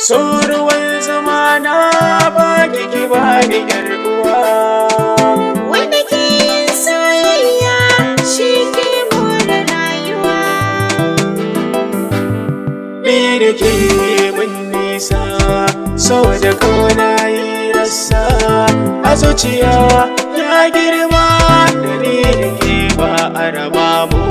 So ruwan zama na baki ki bani yar uwa. Wanda ke yin soyayya shi ke more rayuwa. Ni da ke mun nisa, so da kauna yi rassa a zuciya ya girma, da ni da ke ba a raba mu.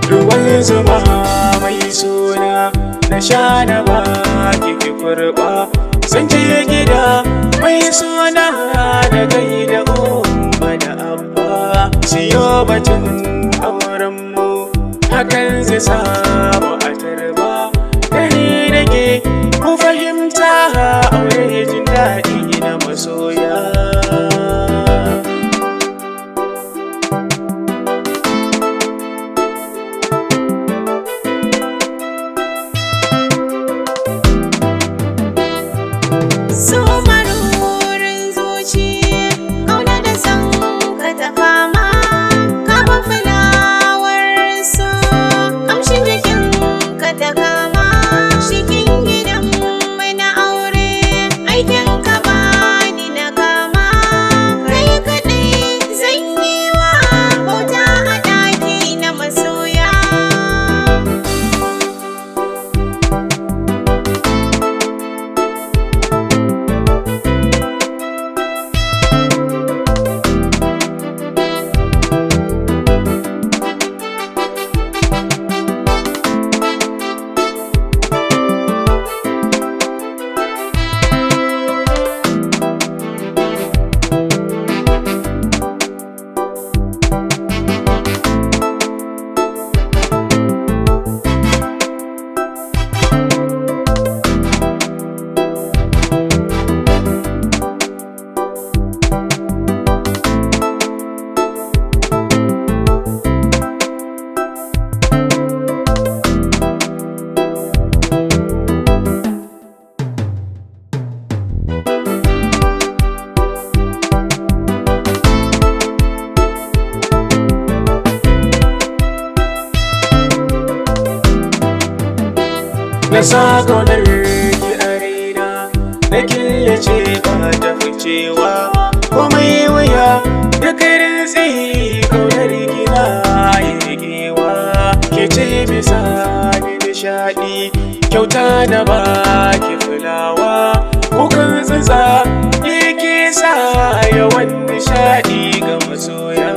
Ruwan zuma mai suna na sha na ba ki kurba, sun je gida mai suna da kai da umma da abba, siyo batun aurenmu hakan zai samu a tarba, da ni da ke mu fahimta aure jin daɗi na masoya. So marurin zuci, ƙauna da son ka ta fama, kama fulawar so, ƙamshin jikin ka ta kama, cikin gidan mai na aure, aikin ka bani na kama, kai kaɗai zan yi wa bauta a ɗaki na masoya. Na sa ƙaunar ki a raina, na killace ba ta ficewa, komai wuya da karin tsayi ƙaunar ki na yi rigewa, ke ce bisa ni nishaɗi, kyauta na ba ki fulawa, kukan tsatsa yake sa yawan nishaɗi ga masoya.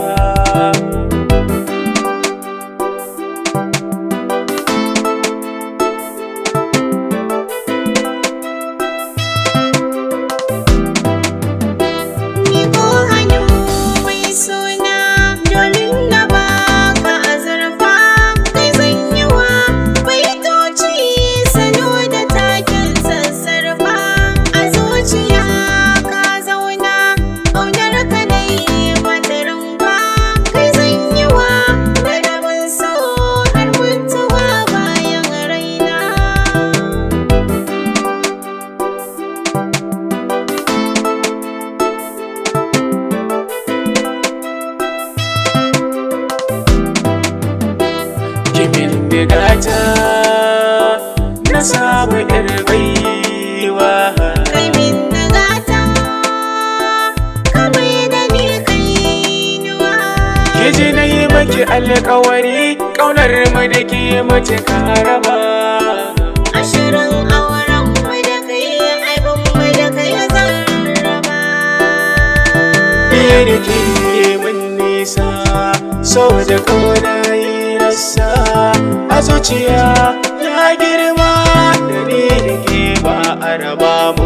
Kimin digata na samu yar baiwa, Kai min nagata, kamar da ni kainuwa. ke ji na yi maki alkawari, ƙaunar mu da ke mace karaba. Ashirin auren mu da kai, aibin mu da kai zan raba. Ni da ke mun nisa, so da kauna yi rassa a zuciya ya girma, da ni da ke ba a raba mu.